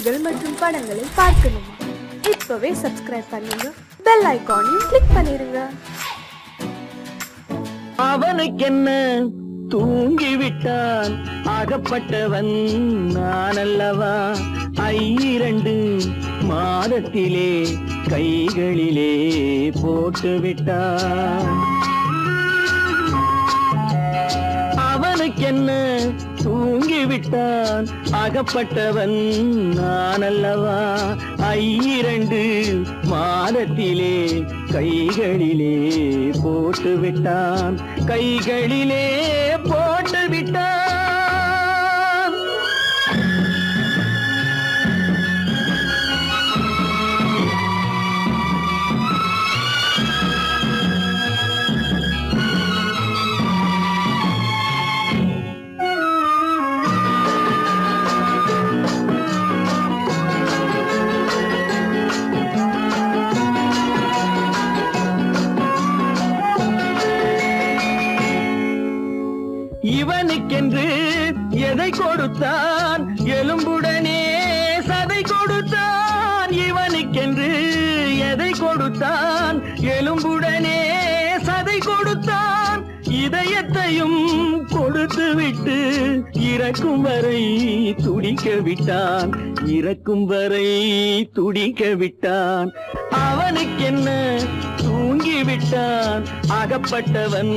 செய்திகள் மற்றும் படங்களை பார்க்கணுமா? இப்பவே சப்ஸ்கிரைப் பண்ணுங்க, பெல் ஐகானையும் கிளிக் பண்ணிருங்க. அவனுக்கென்ன தூங்கிவிட்டான், அகப்பட்டவன் நான் அல்லவா? 2 மாதத்திலே கைகளிலே போட்டுவிட்டான். அவனுக்கென்ன தூங்கிவிட்டான், அகப்பட்டவன் நான் அல்லவா? 2 மாதத்திலே கைகளிலே போட்டுவிட்டான், கைகளிலே போட்டுவிட்டான். இவனுக்கென்று எதை கொடுத்தான், எலும்புடனே சதை கொடுத்தான். இவனுக்கென்று எதை கொடுத்தான், எலும்புடனே சதை கொடுத்தான். இதயத்தையும் கொடுத்து விட்டு இறக்கும் வரை துடிக்க விட்டான், இறக்கும் வரை துடிக்க விட்டான். அவனுக்கென்ன தூங்கிவிட்டான், அகப்பட்டவன்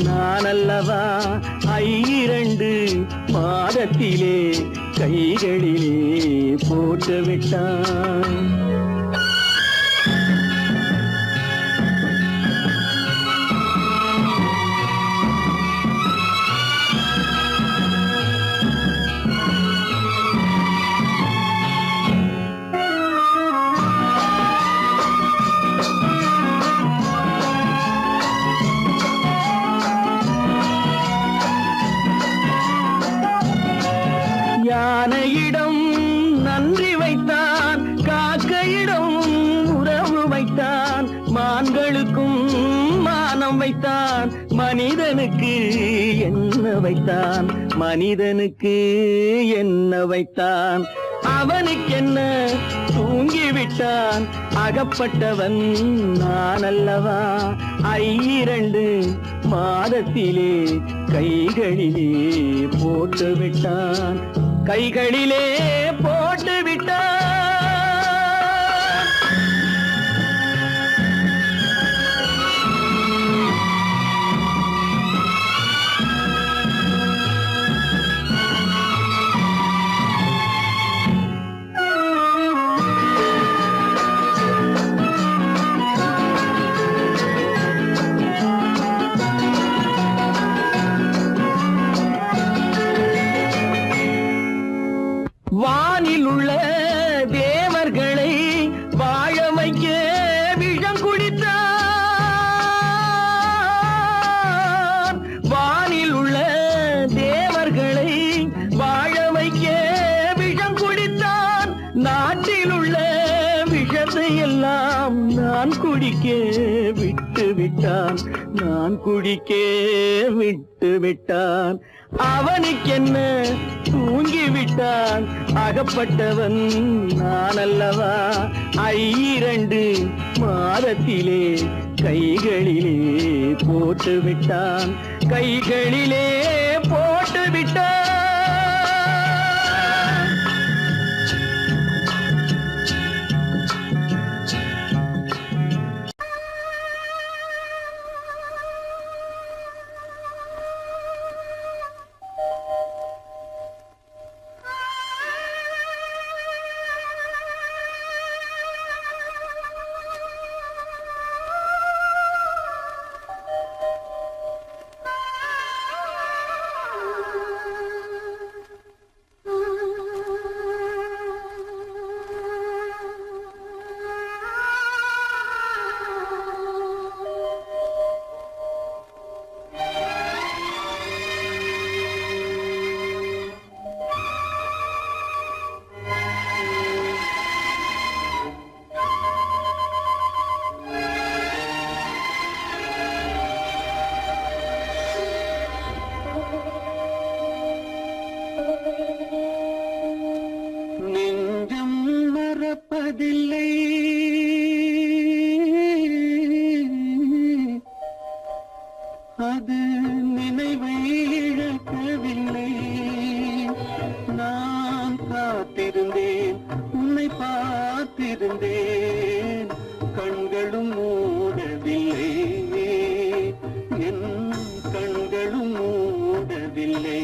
நான் அல்லவா? 2 மாதத்திலே கைகளிலே போட்டுவிட்டான். யானையிடம் நன்றி வைத்தான், காக்கையிடம் உறவு வைத்தான். மான்களுக்கும் மானம் வைத்தான், மனிதனுக்கு என்ன வைத்தான், மனிதனுக்கு என்ன வைத்தான். அவனுக்கென்ன தூங்கிவிட்டான், அகப்பட்டவன் நான் அல்லவா? 2 மாதத்திலே கைகளிலே போட்டுவிட்டான், கைகளிலே போட்டுவிட்டான். வானில் உள்ள தேவர்களை வாழ வைக்க விஷம் குடித்தான். வானில் உள்ள தேவர்களை வாழ வைக்க விஷம் குடித்தான். நாட்டில் உள்ள விஷத்தை எல்லாம் நான் குடிக்க விட்டு விட்டான், நான் குடிக்க விட்டு விட்டான். அவனுக்கென்ன தூங்கிவிட்டான், அகப்பட்டவன் நான் அல்லவா? 2 மாதத்திலே கைகளிலே போட்டுவிட்டான், கைகளிலே போட்டுவிட்டான். காத்திருந்தேன் உன்னை பார்த்திருந்தேன் கண்களும் மூடவில்லை என் கண்களும் மூடவில்லை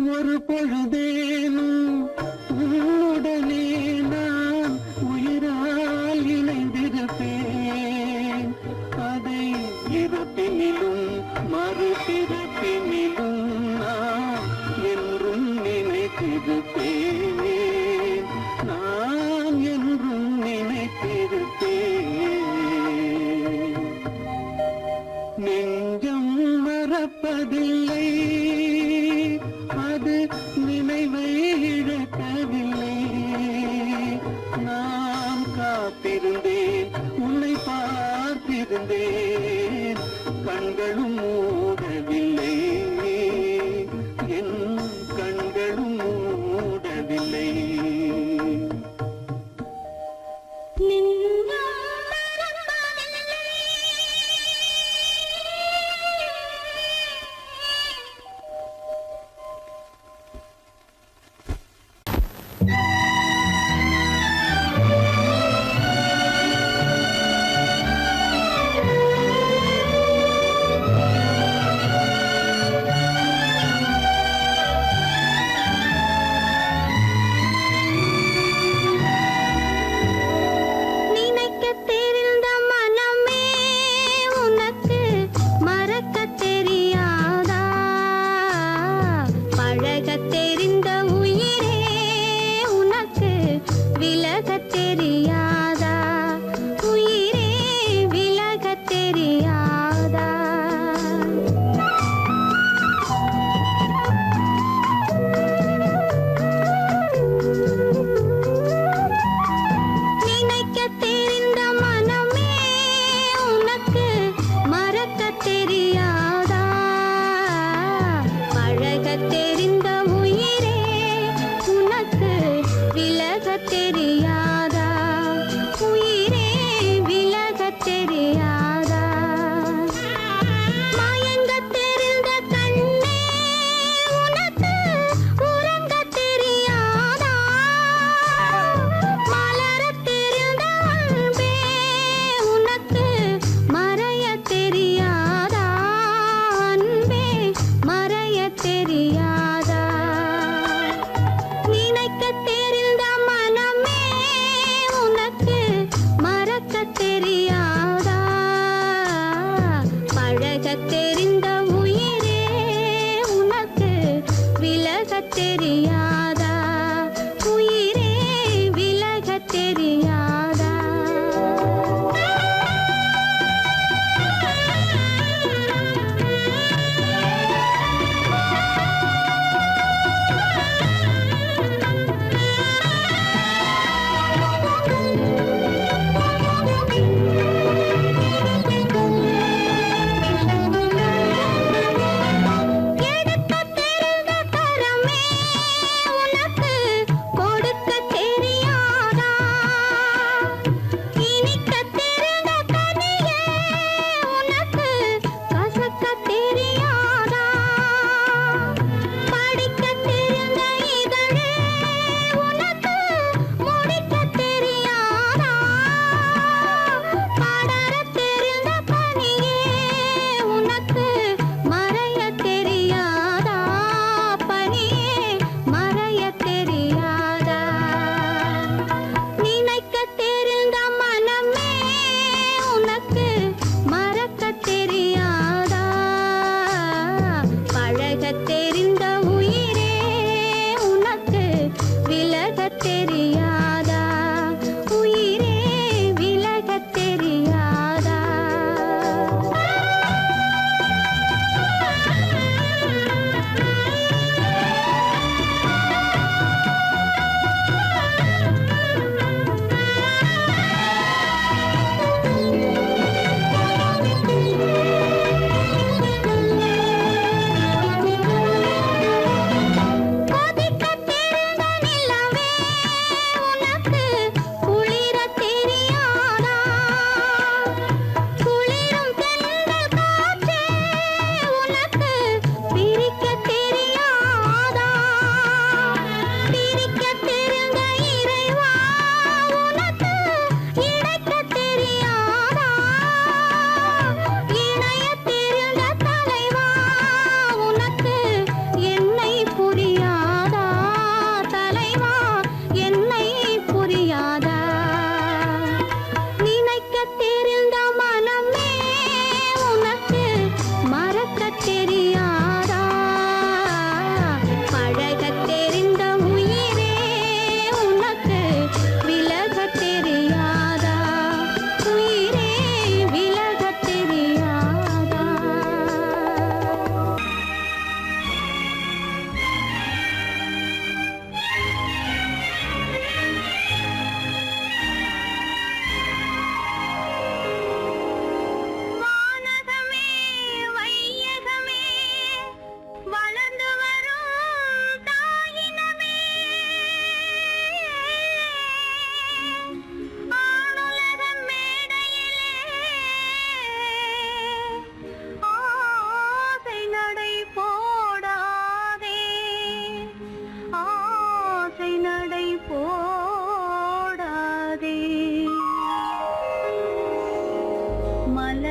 ஒரு பொழுதேனும் உன்னுடனே நான் உயிரால் இணைந்திருப்பேன் அதை இருப்பினிலும் மறுபிறப்பினிலும் நான் என்றும் நினைத்திருப்பேன் நான் என்றும் நினைத்திருப்பேன் நெஞ்சம் மறப்பதில்லை அது நினைவை இழக்கவில்லை நான் காத்திருந்தேன் உன்னை பார்த்திருந்தேன் கண்களும் மூடவில்லை என் கண்களும் மூடவில்லை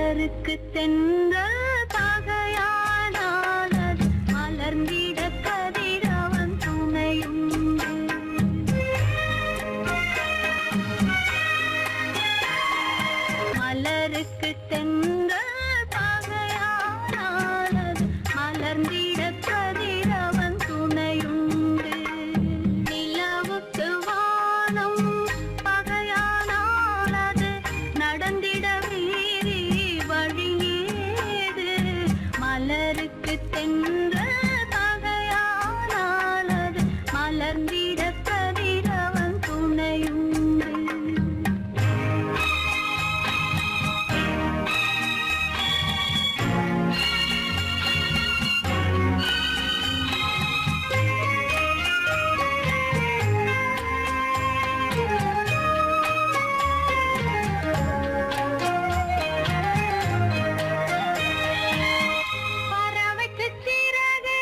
மலருக்கு தென்றல் பகையானால் அது மலர்ந்திட கதிரவன் துணையுண்டு. மலருக்கு தென்றல் பகையானால் அது மலர்ந்திட கதிரவன் துணையுண்டு. நிலவுக்கு வானம் பகையானால் அது நடந்திட வேறே வழியேது. மலருக்கு தென்றல் பகையானால் அது மலர்ந்திட கதிரவன் துணையுண்டு. பறவைக்கு சிறகு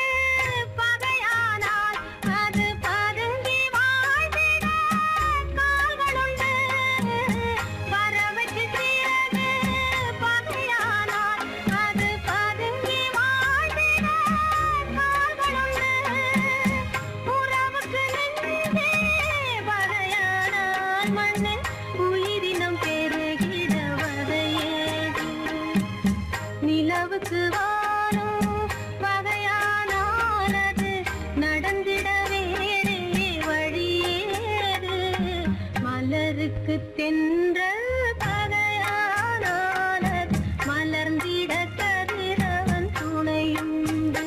பகையானால் அது பதுங்கி வாழ்ந்திட கால்களுண்டு. பறவைக்கு சிறகு பகையானால் அது பதுங்கி வாழ்ந்திட கால்களுண்டு. உறவுக்கு நெஞ்சே பகையானால் மண்ணில் உயிரினம் பெருகிட வதையேது. நிலவுக்கு வானம் பகையானால் அது நடந்திட வேறே வழியேது. மலருக்கு தென்றல் பகையானால் அது மலர்ந்திட கதிரவன் துணையுண்டு.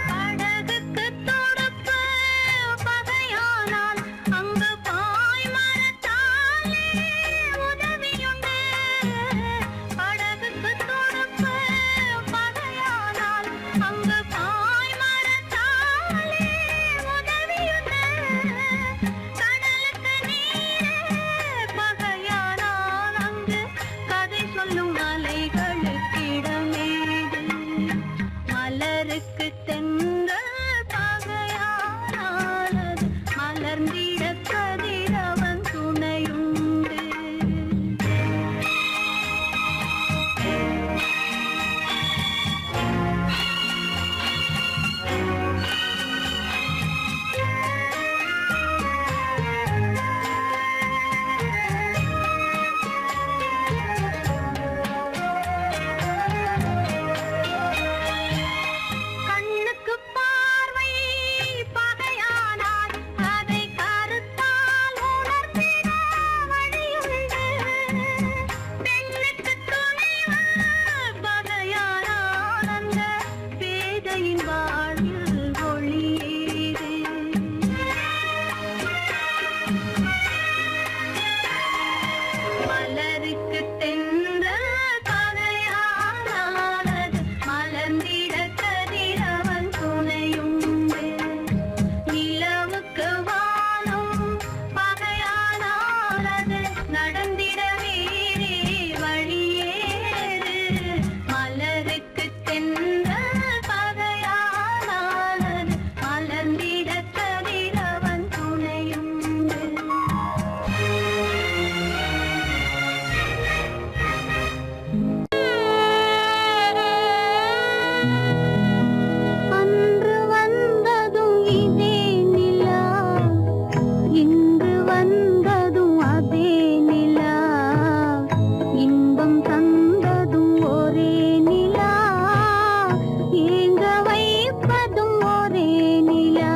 படகுக்கு தொடுப்பு பகையானால் அங்கு பாய்மரத்தாலே உதவியுண்டு. படகுக்கு தொடுப்பு பகையானால் அங்கு பாய்மரத்தாலே உதவியுண்டு. கடலுக்கு நீரே பகையானால் அங்கு கதை சொல்லும் அலைகளுக்கிடமேது. மலருக்கு தென்றல் பகையானால் அது மலர்ந்திட கதிரவன் துணையுண்டு. கண்ணுக்கு பார்வை பகையானால் அதை கருத்தால் உணர்ந்திட வழியுண்டு. பெண்ணுக்கு துணிவு பகையானால் அந்த பேதையின் வாழ்வில் ஒளியேது. மலருக்கு தென்றல் பகையானால் அது மலர்ந்திட கதிரவன் துணையுண்டு. நிலவுக்கு வானம் பகையானால் அது நடந்திட வேறே வழியேது. மலருக்கு தென்றல் பகையானால் அது மலர்ந்திட கதிரவன் துணையுண்டு. அன்று வந்ததும் இதே நிலா, இன்று வந்ததும் அதே நிலா. இன்பம் தந்ததும் ஒரே நிலா, ஏங்க வைப்பதும் ஒரே நிலா.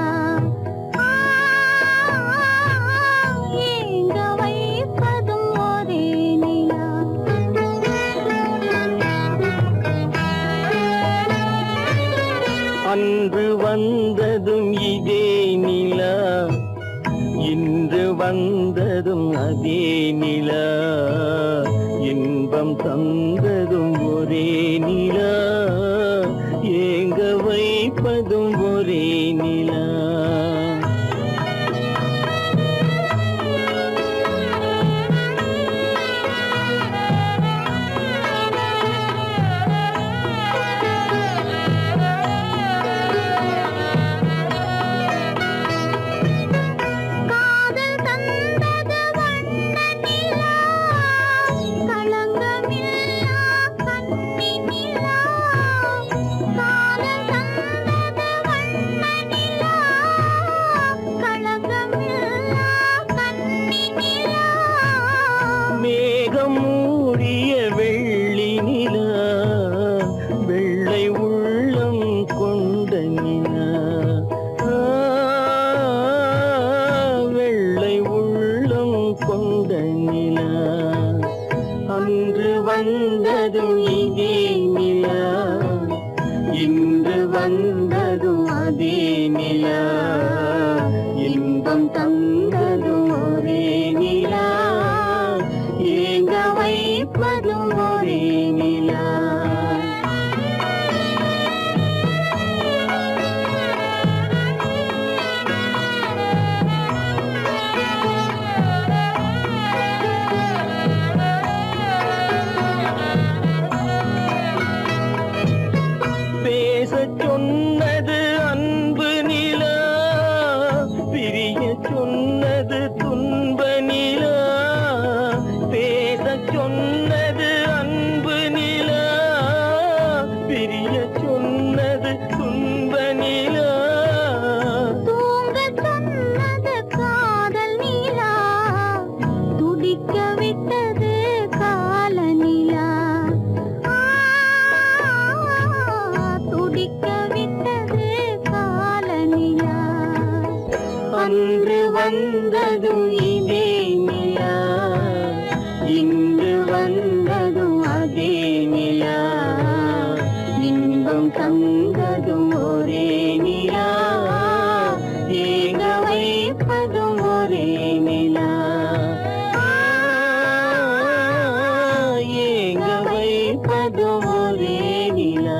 ஏங்க வைப்பதும் ஒரே நிலா. அன்று வந்ததும் இதே நிலா, இன்று வந்ததும் அதே நிலா. இன்பம் தந்ததும் ஒரே நிலா, ஏங்க வைப்பதும் ஒரே நிலா. நிலா அன்று வந்ததும் இதே நிலா இன்று வந்ததும் அதே நிலா இன்பம் தந்ததும் ஒரே நிலா ஏங்க வைப்பதும் ஒரே நிலா பேசச் சொன்னது அன்பு நிலா பிரிய சொன்னது துன்ப நிலா பேசச் சொன்னது அன்பு நிலா பிரிய சொன்னது துன்ப நிலா தூங்கச் சொன்னது காதல் நிலா துடிக்க விட்டது கால நிலா துடிக்க விட்டது கால நிலா அன்று வந்ததும் இதே நிலா இன்று வந்ததும் அதே நிலா இன்பம் தந்ததும் ஒரே நிலா ஏங்க வைப்பதும் ஒரே நிலா ஏங்க வைப்பதும் ஒரே நிலா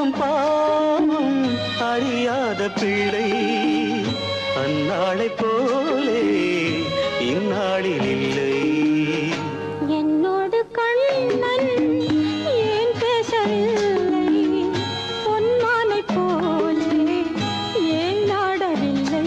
துன்பம் பாவம் அறியாத பிள்ளை அந்நாளைப் போலே இந்நாளில் இல்லை. என்னோடு கண்ணன் ஏன் பேசவில்லை, பொன்மானைப் போலே ஏன் நாடவில்லை.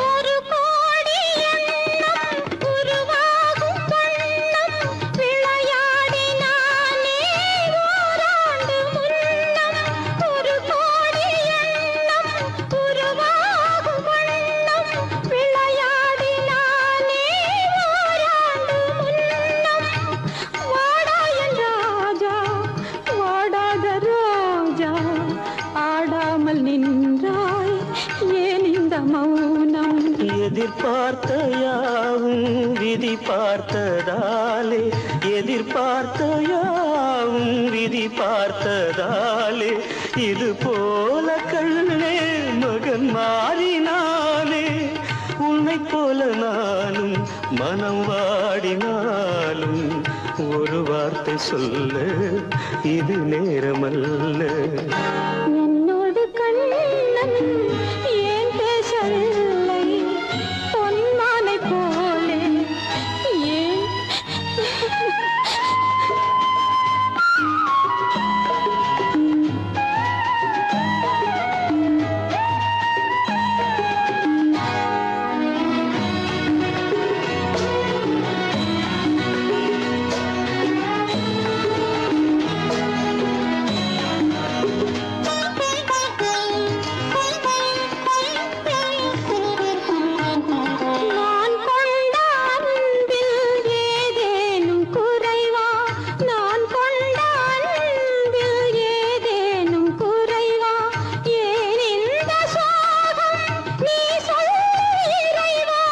ஒரு கோடி எண்ணம் உருவாகும் வண்ணம் விளையாடினானே ஓராண்டு முன்னம். ஒரு கோடி எண்ணம் உருவாகும் வண்ணம் விளையாடினானே ஓராண்டு முன்னம். வாடா என் ராஜா, வாடாத ரோஜா, ஆடாமல் நின்றாய் ஏன் இந்த மௌனம். எதிர்பார்த்த யாவும் விதி பார்த்ததாலே, எதிர்பார்த்த யாவும் விதி பார்த்ததாலே, இது போல கண்ணே மகன் மாறினாலே. உன்னைப் போல நானும் மனம் வாடினாலும் ஒரு வார்த்தை சொல்ல இது நேரமல்ல. என்னோடு கண்ணன் ஏன் பேசவில்லை, பொன்மானைப் போலே ஏன். நான் கொண்ட அன்பில் ஏதேனும் குறைவா, நான் கொண்ட அன்பில் ஏதேனும் குறைவா, ஏன் இந்த சோகம் நீ சொல் இறைவா.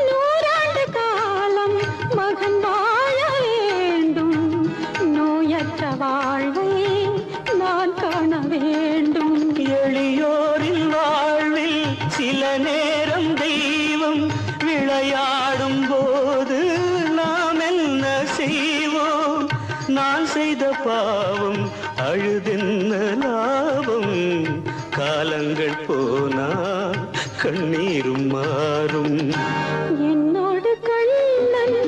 நூறாண்டு காலம் மகன் வாழ வேண்டும், நோயற்ற வாழ்வை நான் காண வேண்டும். எளியோரின் வாழ்வில் சில நேரம் தெய்வம் விளையாடும் போது நாம் என்ன செய்வோம்? நான் செய்த பாவம் அழுதென்ன லாபம்? காலங்கள் போனா கண்ணீரும் மாறும். என்னோடு கண்ணன்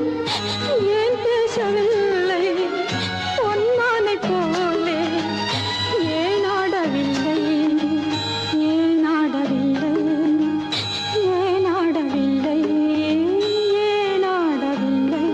ஏன் பேசவில்லை, பொன்மானைப் போலே ஏன் ஆடவில்லை, ஏன் ஆடவில்லை, ஏன் ஆடவில்லை, ஏன் ஆடவில்லை.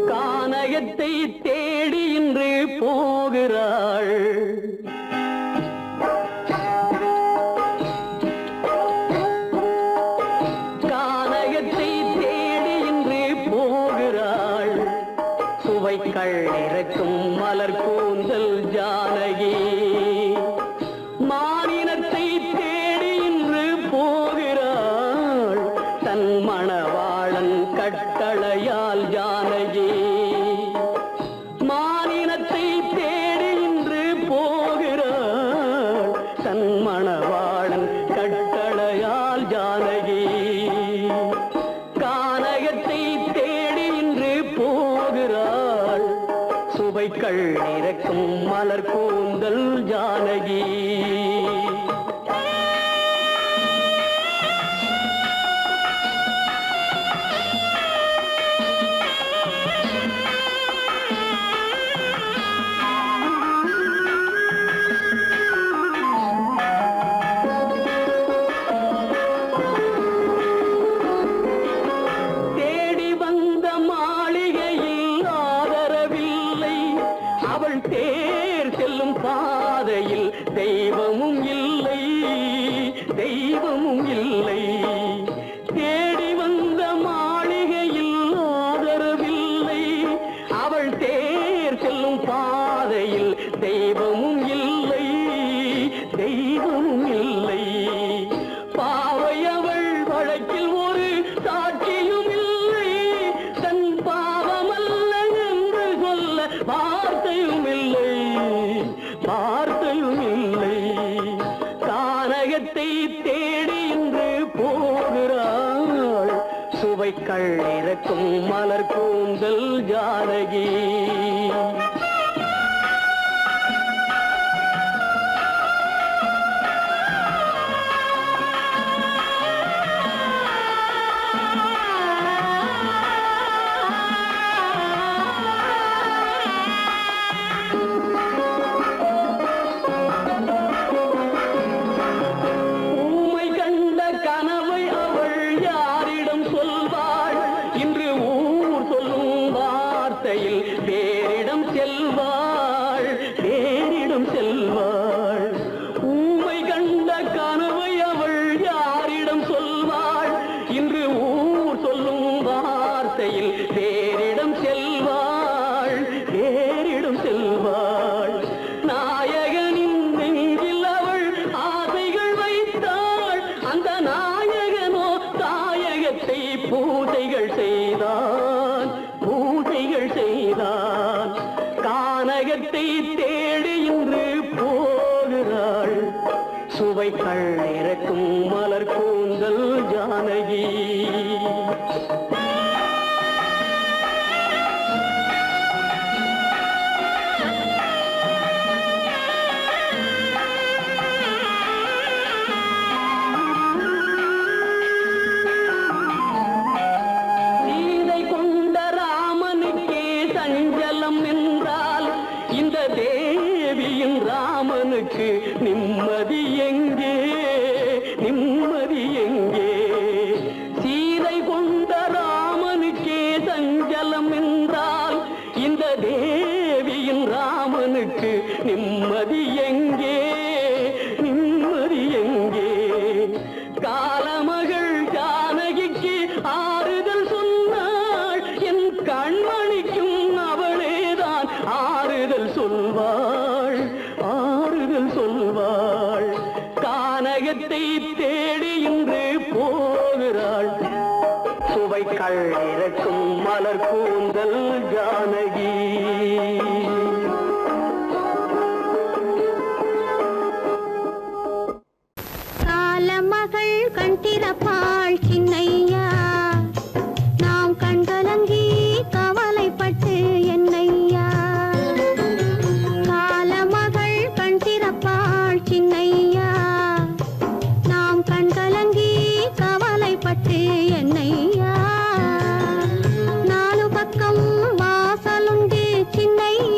கானகத்தை தேடி இன்று போகிறாள். கானகத்தை தேடி இன்று போகிறாள். சுவைக்கள் இறக்கும் மலர் கூந்தல் ஜானகி. மானினத்தை தேடி இன்று போகிறாள். தன் மணவாளன் கட்டளையால் ஜானகி. மானினத்தை தேடி இன்று போகிறாள். தன் மணவாளன் கட்டளையால் ஜானகி. கானகத்தை தேடி இன்று போகிறாள். சுவைக்கள் இறக்கும் மலர் கூந்தல் ஜானகி. தெய்வமும் இல்லை. தேடி வந்த மாளிகையில் ஆதரவில்லை. அவள் தேர் செல்லும் பாதையில் தெய்வமும் இல்லை, தெய்வமும் இல்லை. பாவை அவள் வழக்கில் ஒரு சாட்சியும் இல்லை. தன் பாவமல்ல என்று சொல்ல வார்த்தையும் இல்லை, வார்த்தையும் இல்லை. கானகத்தை தேடி இன்று போகிறாள். சுவைக்கள் இறக்கும் மலர் கூந்தல் ஜானகி. வேறிடம் செல்வாள், வேறிடம் செல்வாள். ஊமை கண்ட கனவை அவள் யாரிடம் சொல்வாள்? இன்று ஊர் சொல்லும் வார்த்தையில் வேறிடம் செல்வாள், வேறிடம் செல்வாள். நாயகனின் நெஞ்சில் அவள் ஆசைகள் வைத்தாள். அந்த நாயகனோ தாயகத்தை பூசைகள் செய்தான், பூசைகள் செய்தான். கானகத்தை தேடி இன்று போகிறாள். சுவைக்கள் இறக்கும் மலர் கூந்தல் ஜானகி. இந்த தேவியின் ராமனுக்கு நிம்மதி எங்கே, நிம்மதி எங்கே? சீதை கொண்ட ராமனுக்கே சஞ்சலம் என்றால் இந்த தேவியின் ராமனுக்கு நிம்மதி எங்கே, நிம்மதி எங்கே? காலமகள் ஜானகிக்கு ஆறுதல் சொன்னாள். என் கண்மணிக்கும் அவளேதான் ஆறுதல் சொல்வாள், ஆறுதல் சொல்வாள். கானகத்தை தேடி இன்று போகிறாள். சுவைக்கள் இறக்கும் மலர் கூந்தல் ஜானகி. காலமகள் கண் திறப்பாள் சின்னையா, நாம் கண்கலங்கி கவலைப்பட்டு என்னையா. காலமகள் கண் திறப்பாள் சின்னையா, நாம் கண்கலங்கி கவலைப்பட்டு என்னையா. நாலு பக்கம் வாசலுண்டு சின்னையா,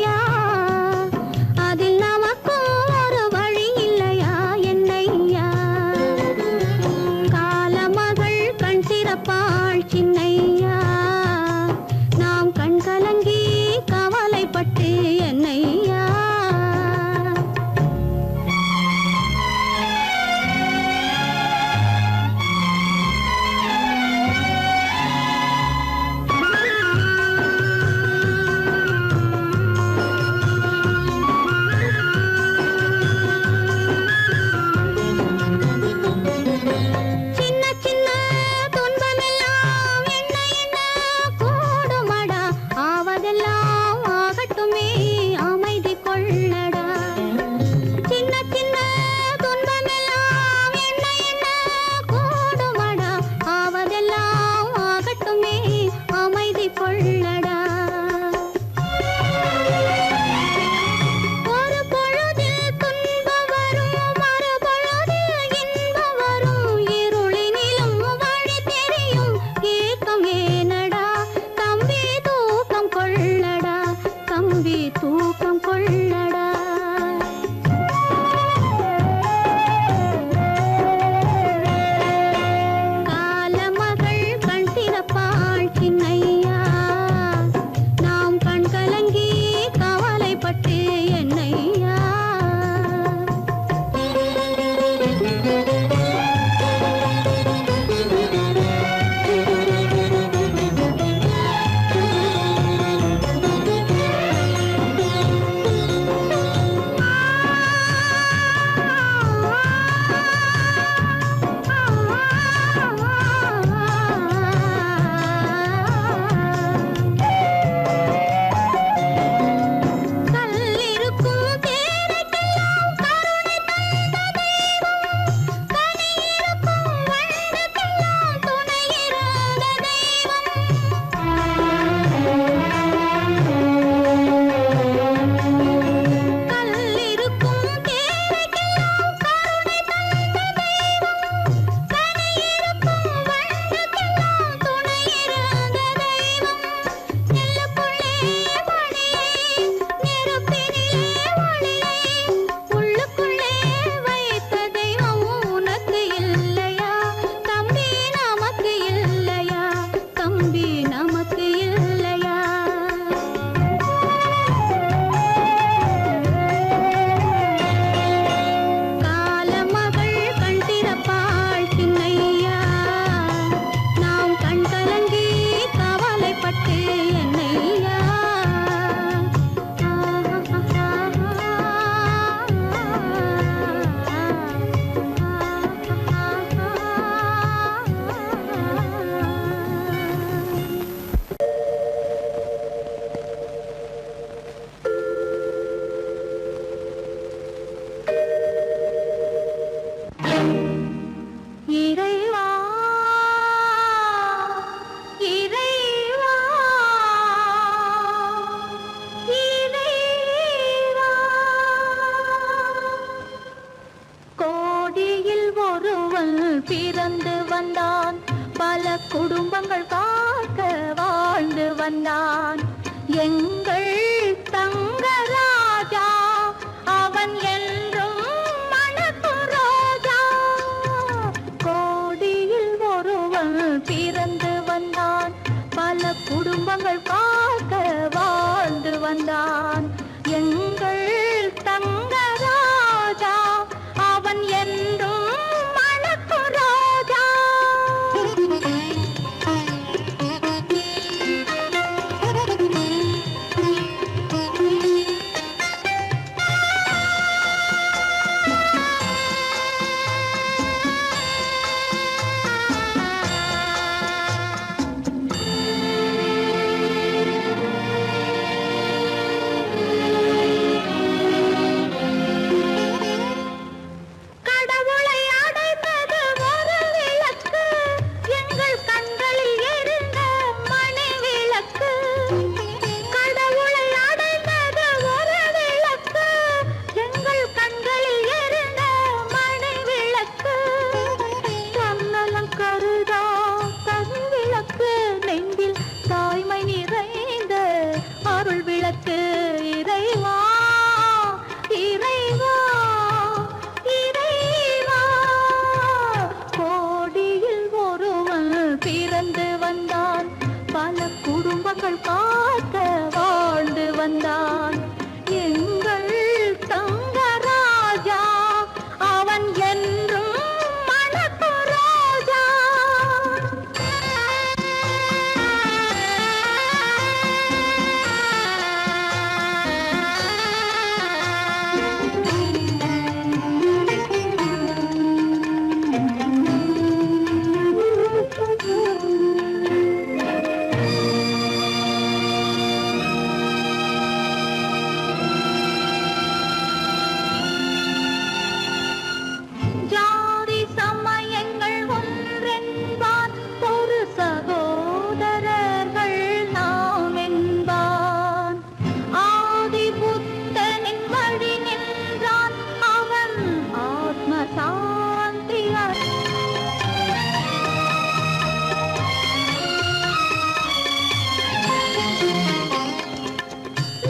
கோடியில் ஒருவன் பிறந்து வந்தான், பல குடும்பங்கள் காக்க வாழ்ந்து வந்தான். எங்கள் தங்கராஜா அவன் என்றும் மணக்கு ரோஜா. கோடியில் ஒருவன் பிறந்து வந்தான், பல குடும்பங்கள் காக்க வாழ்ந்து வந்தான். எங்கள் தங்கராஜா அவன் என்றும் மணக்கு ரோஜா. கடவுளை அடைந்தது ஒரு விளக்கு, எங்கள் கண்களில் எரிந்த மணி விளக்கு. கடவுளை அடைந்தது ஒரு விளக்கு, எங்கள் கண்களில் எரிந்த மணி விளக்கு. தன்னலம் கருதா தன் விளக்கு, நெஞ்சில் தாய்மை நிறைந்த அருள் விளக்கு. இறைவா இறைவா இறைவா. கோடியில் ஒருவன் பிறந்து வந்தான், பல குடும்பங்கள் காக்க வாழ்ந்து வந்தான். எங்கள் தங்கராஜா அவன் என்றும் மணக்கு ரோஜா. ஜாதி சமயங்கள் ஒன்றென்பான், ஒரு சகோதரர்கள் நாம் என்பான். ஆதி புத்தனின் வழி நின்றான், அவன் ஆத்ம சாந்தி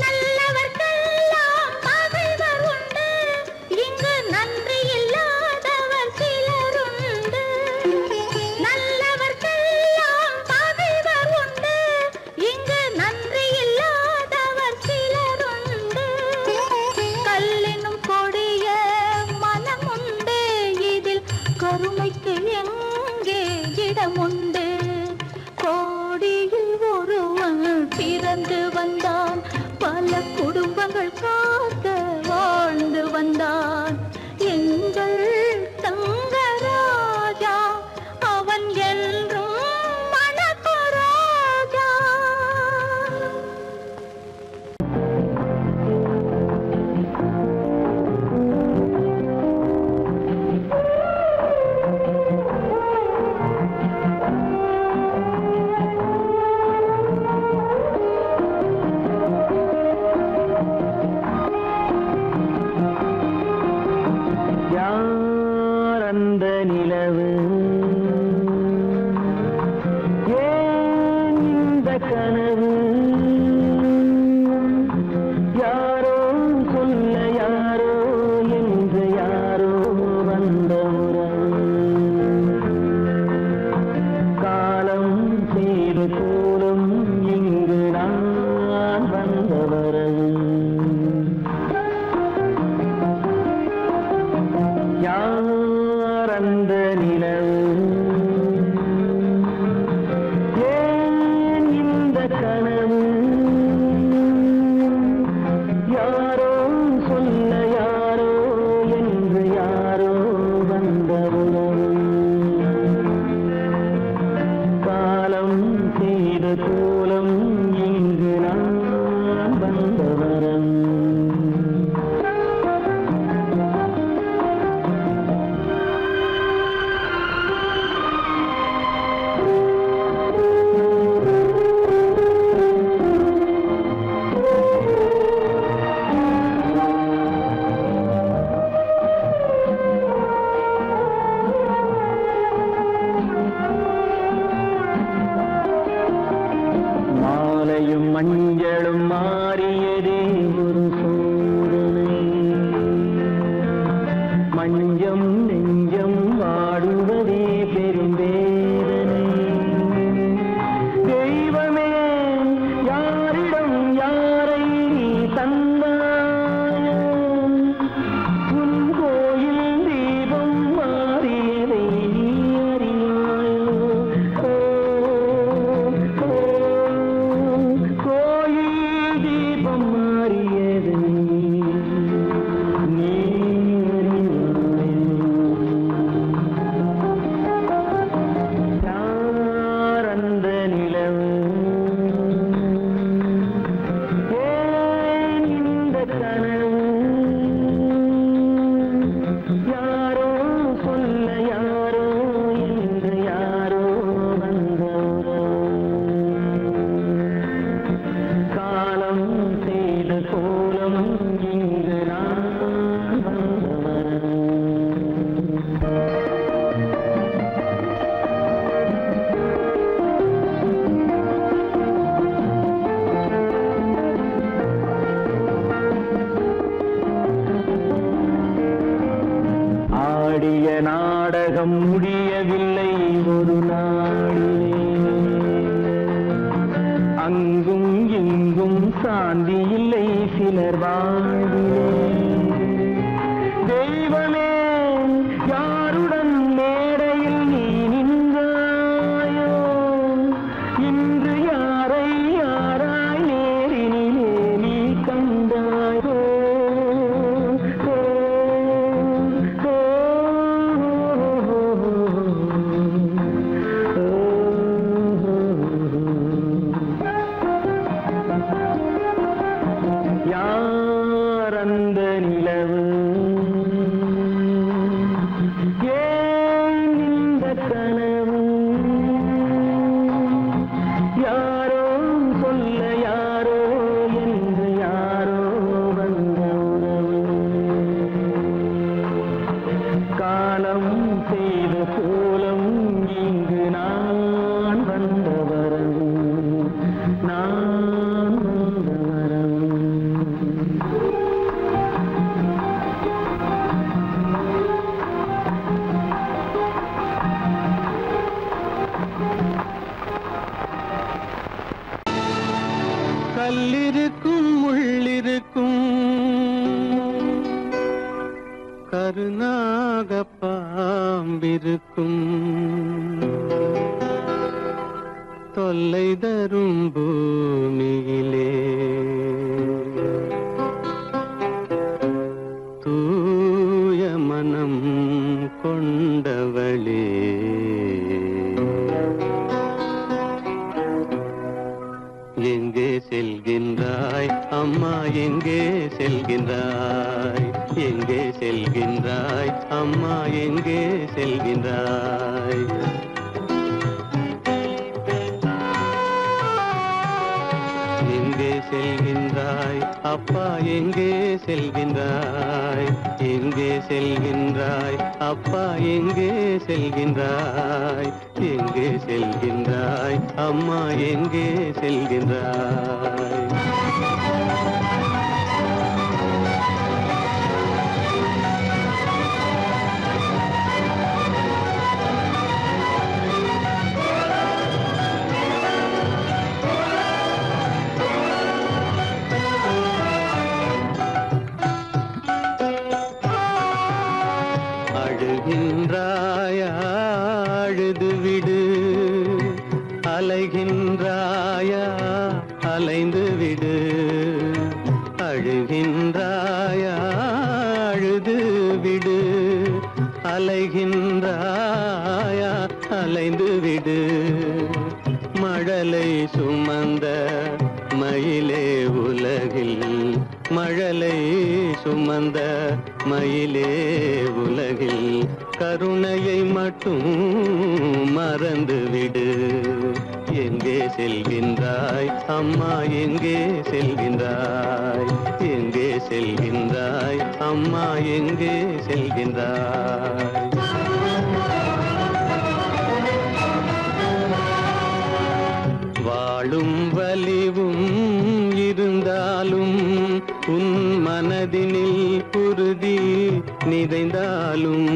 நல்லவர்க்கெல்லாம் பகைவர் உண்டு, இங்கு நன்றி இல்லாதவர் சிலருண்டு. நல்லவர்க்கெல்லாம் பகைவர் உண்டு, இங்கு நன்றி இல்லாதவர் சிலருண்டு. கல்லினும் கொடிய மனமுண்டு, இதில் கருமைக்கு எங்கே இடமுண்டு. கோடியில் ஒருவன் பிறந்து வந்தான், பல குடும்பங்கள் காக்க வாழ்ந்து வந்தான். எங்கள் தங்கராஜா அவன் என்றும் மணக்கு ரோஜா. யார் அந்த நிலவு, ஏன் இந்த கனவு, யாரோ சொல்ல யாரோ என்று யாரோ வந்த உறவு. காலம் செய்த கூலம் இங்கு நான் வந்த வரவு. யார் அந்த நிலவு, ஏன் இந்த கனவு, யாரோ சொல்ல யாரோ என்று யாரோ வந்த உறவு. காலம் செய்த கோலம் இங்கு நான் வந்த வரவு. ஆடிய நாடகம் முடியவில்லை ஒரு நாளிலே. அங்கும் இங்கும் சாந்தி இல்லை சிலர் வாழ்விலே. தெய்வமே யாருடன் மேடையில் நீ நின்றாயோ, இன்று யாரை யாராய் நேரினிலே நீ கண்டாயோ. யார் அந்த நிலவு, ஏன் இந்த கனவு, யாரோ சொல்ல யாரோ என்று யாரோ வந்த உறவு. காலம் செய்த கோலம் இங்கு நான் வந்த வரவு, நான் வந்த வரவு. கல்லிருக்கும் முள்ளிருக்கும் கருநாக பாம்பிருக்கும் தொல்லை தரும் பூமியிலே தூய மனம் கொண்டவளே. எங்கே செல்கின்றாய் அம்மா, எங்கே செல்கின்றாய், எங்கே செல்கின்றாய் அம்மா, எங்கே செல்கின்றாய். எங்கே செல்கின்றாய் அப்பா, எங்கே செல்கின்றாய், எங்கே செல்கின்றாய் அப்பா, எங்கே செல்கின்றாய், எங்கே செல்கின்றாய் அம்மா, எங்கே செல்கின்றாய். அழுகின்றாயா அழுது விடு, அலைகின்றாயா அலைந்து விடு. அழுகின்றாயா அழுது விடு, அலைகின்றாயா அலைந்து விடு. மழலை சுமந்த மயிலே உலகில், மழலை சுமந்த மயிலே உலகில் கருணையை மட்டும் மறந்துவிடு. எங்கே செல்கின்றாய் அம்மா, எங்கே செல்கின்றாய், எங்கே செல்கின்றாய் அம்மா, எங்கே செல்கின்றாய். வாழும் வலிவும் இருந்தாலும் உன் மனதினில் உறுதி நிறைந்தாலும்,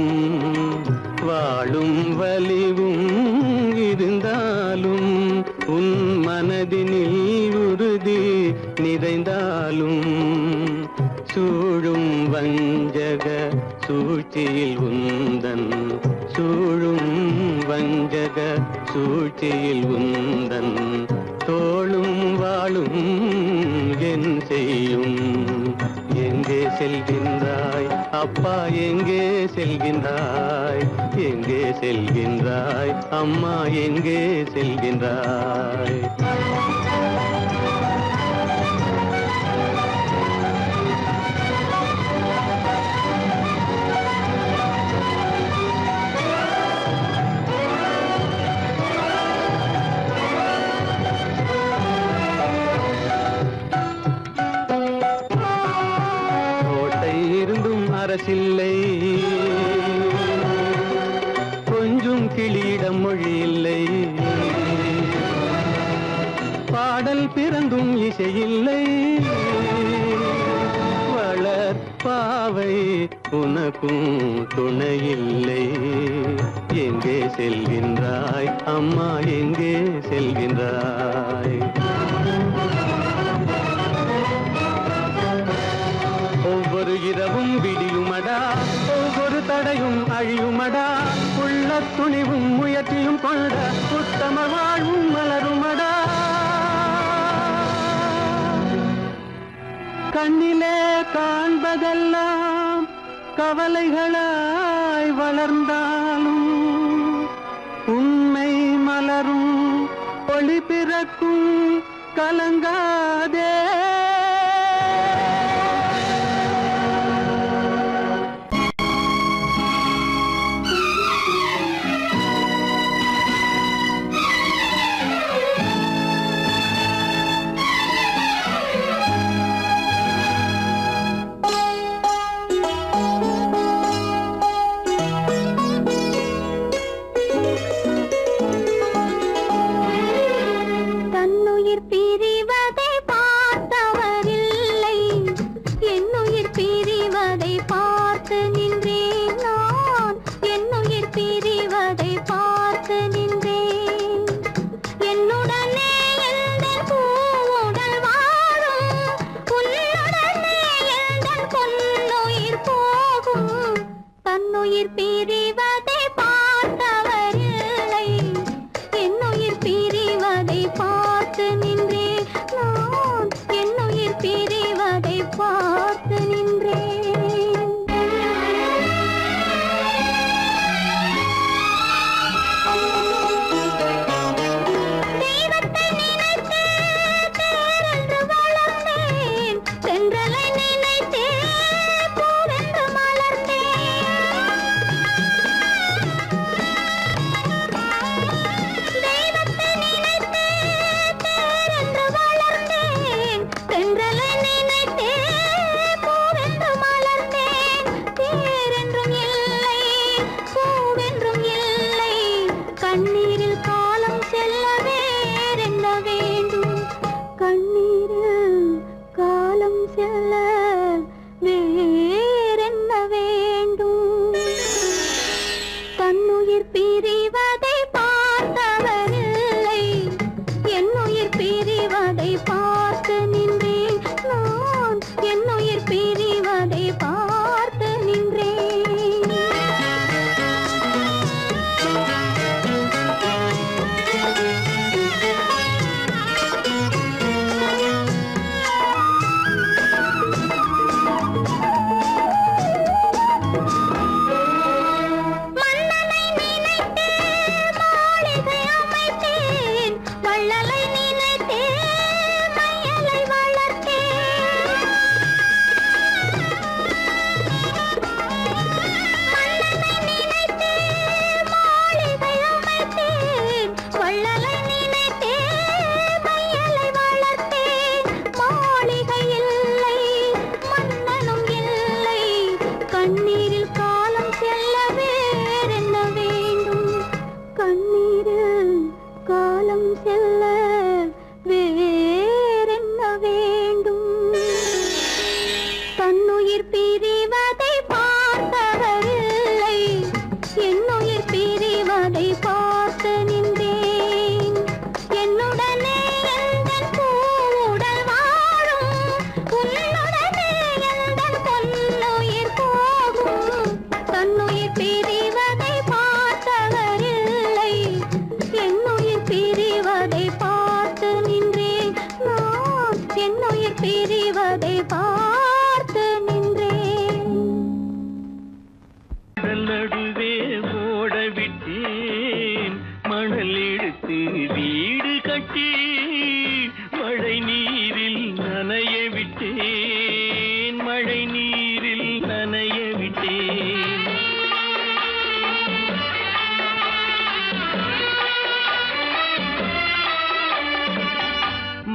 வாழும் வலிவும் இருந்தாலும் உன் மனதினில் உறுதி நிறைந்தாலும், சூழும் வஞ்சக சூழ்ச்சியில் உந்தன், சூழும் வஞ்சக சூழ்ச்சியில் உந்தன் தோளும் வாழும் என் செய்யும். எங்கே செல்கின்றாய் அப்பா, எங்கே செல்கின்றாய், எங்கே செல்கின்றாய் அம்மா, எங்கே செல்கின்றாய். அரசில்லை, கொஞ்சம் கிளியிடம் மொழி இல்லை. பாடல் பிறந்தும் இசையில்லை, வளர் பாவை உனக்கும் துணையில்லை. எங்கே செல்கின்றாய் அம்மா, எங்கே செல்கின்றாய்? ஒவ்வொரு இரவும் விடியுமடா, ஒவ்வொரு தடையும் அழியுமடா, உள்ள துணிவும் முயற்சியும் கொண்ட உத்தம வாழ்வும் மலருமடா. கண்ணிலே காண்பதெல்லாம் கவலைகளாய் வளர்ந்தாலும் உண்மை மலரும், ஒளி பிறக்கும், கலங்காதே.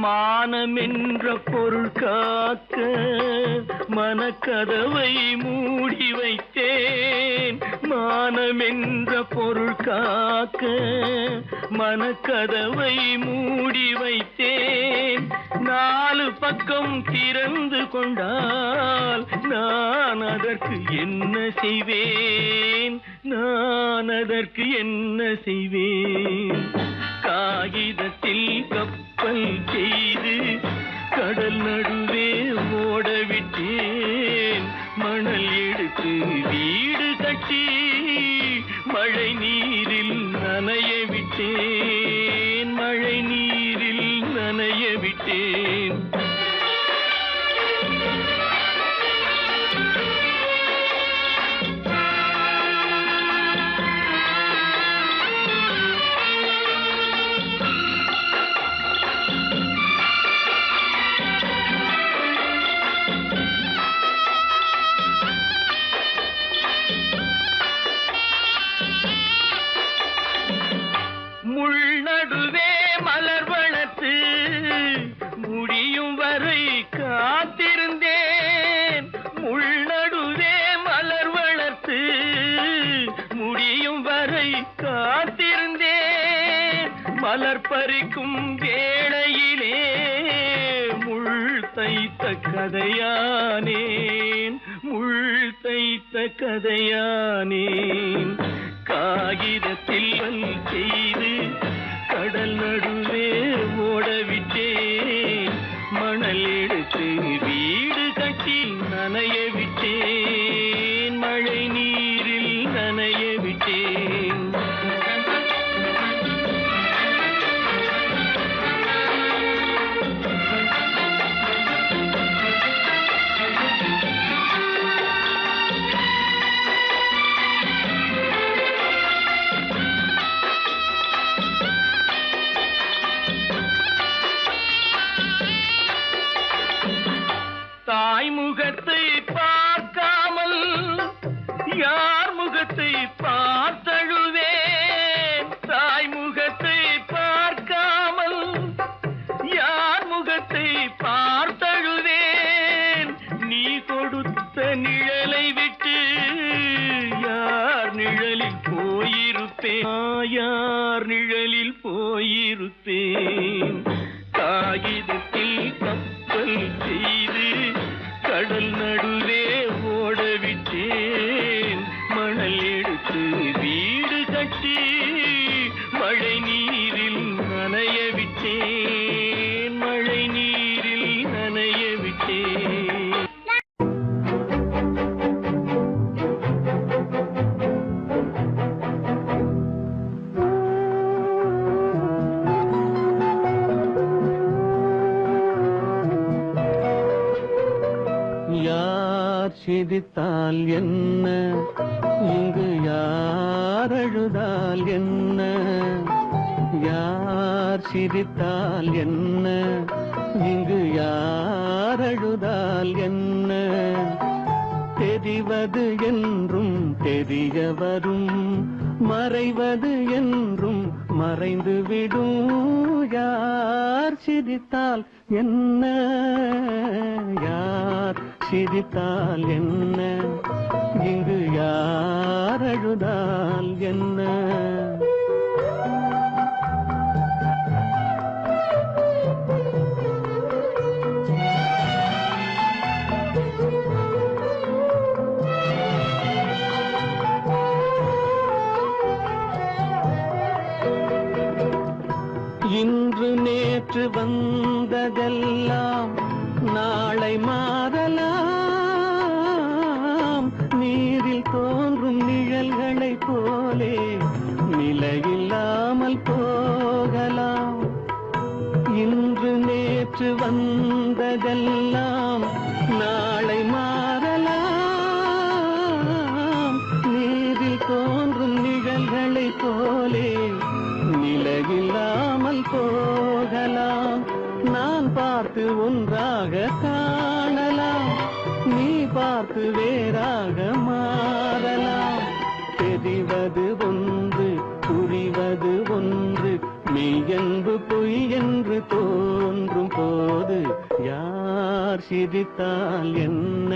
மானமென்ற பொருள் காக்க மனக்கதவை மூடி வைத்தேன். மானமென்ற பொருள் காக்க மனக்கதவை மூடி வைத்தேன். விட்டேன். 4 பக்கம் திறந்து கொண்டால் நான் அதற்கு என்ன செய்வேன்? நான் அதற்கு என்ன செய்வேன்? காகிதத்தில் கப்பல் செய்து கடல் நடுவே ஓடவிட்டேன். மணல் எடுத்து வீடு கட்டி மழை நீரில் நனைய விட்டேன். மழை நீரில் நனைய விட்டேன். முள்நடுவே மலர் வளர்த்து முடியும் வரை காத்திருந்தேன். முள்நடுவே மலர் வளர்த்து முடியும் வரை காத்திருந்தேன். மலர் பறிக்கும் வேளையிலே முள் தைத்த கதையானேன். முள் தைத்த கதையானேன். காகிதத்தில் செய்து கடல் நடுவே ஓடவிட்டேன். மணல் எடுத்து வீடு கட்டி நனைய விட்டேன். மழை நீரில் நனைய விட்டேன். தாய் முகத்தை பார்க்காமல் யார் முகத்தை பார்த்தழுவேன். தாய் முகத்தை பார்க்காமல் யார் முகத்தை பார்த்தழுவேன். நீ கொடுத்த நிழலை விட்டு யார் நிழலில் போயிருப்பேன். யார் நிழலில் போயிருப்பேன். காகிதத்தில் கப்பல் செய்து கடல் நடுவே ஓடவிட்டேன். மணல் எடுத்து வீடு கட்டி மழை நீரில் நனைய விட்டேன். மழை நீரில் நனைய விட்டேன். யார் சிரித்தால் என்ன, இங்கு யார் அழுதால் என்ன? யார் சிரித்தால் என்ன, இங்கு யார் அழுதால் என்ன? தெரிவது என்றும் தெரிய வரும், மறைவது என்றும் மறைந்து விடும். யார் சிரித்தால் என்ன, யார் சிரித்தால் என்ன, இங்கு யார் அழுதால் என்ன? இன்று நேற்று வந்ததெல்லாம் நாளை மாறலாம். நீரில் தோன்றும் நிழல்களைப் போலே நிலையில்லாமல் போகலாம். இன்று நேற்று வந்ததெல்லாம் நாளை மாறலாம். நீரில் தோன்றும் நிழல்களைப் போலே நிலையில்லாமல் போகலாம். நான் பார்த்து ஒன்றாக காணலாம், நீ பார்த்து வேறாக மாறலாம். தெரிவது ஒன்று, புரிவது ஒன்று, மெய்யென்பு பொய் என்று தோன்றும் போது யார் சிரித்தால் என்ன,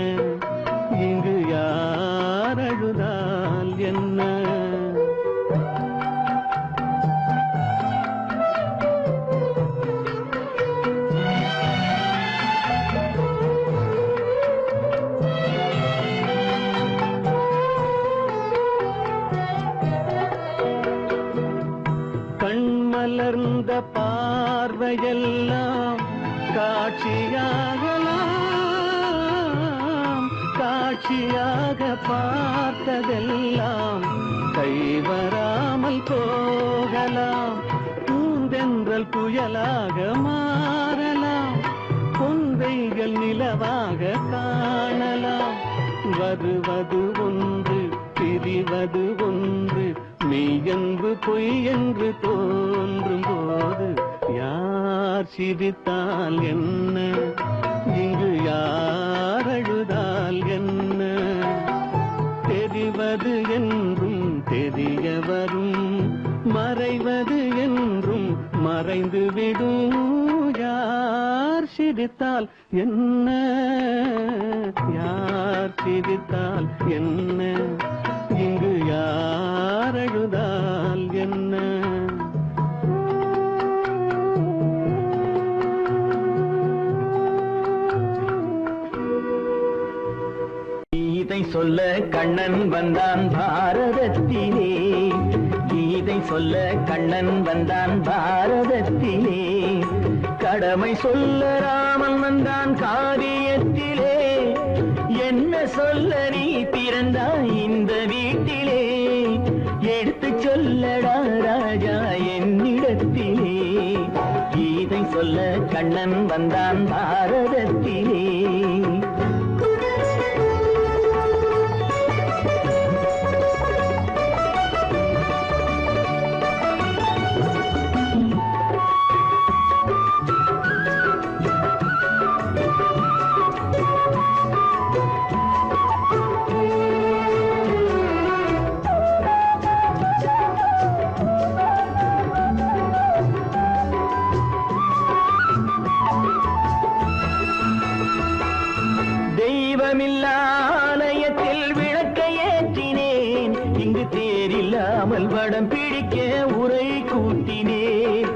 இங்கு யார் அழுதால் என்ன? பார்வையெல்லாம் காட்சியாகலாம், காட்சியாக பார்த்ததெல்லாம் கைவராமல் போகலாம். பூந்தென்றல் புயலாக மாறலாம், பொந்தைகள் நிலவாக காணலாம். வருவது ஒன்று பிரிவது ஒன்று, மெய்யென்று பொய் என்று தோன்றும் போது யார் சிரித்தால் என்ன, இங்கு யார் அழுதால் என்ன? தெரிவது என்றும் தெரிய வரும், மறைவது என்றும் மறைந்து விடும். யார் சிரித்தால் என்ன, யார் சிரித்தால் என்ன, இங்கு யார் அழுதால் என்ன? கீதை சொல்ல கண்ணன் வந்தான் பாரதத்திலே, கீதை சொல்ல கண்ணன் வந்தான் பாரதத்திலே. கடமை சொல்ல ராமன் வந்தான் காரியத்திலே. என்ன சொல்ல நீ பிறந்தாய் இந்த வீட்டிலே, எடுத்து சொல்லடா ராஜா என்னிடத்திலே. கீதை சொல்ல கண்ணன் வந்தான் பாரதத்திலே. தெய்வமில்லாலயத்தில் விளக்கை ஏற்றினேன், இங்கு தேரில்லாமல் வடம் பிடிக்க உரை கூட்டினேன்.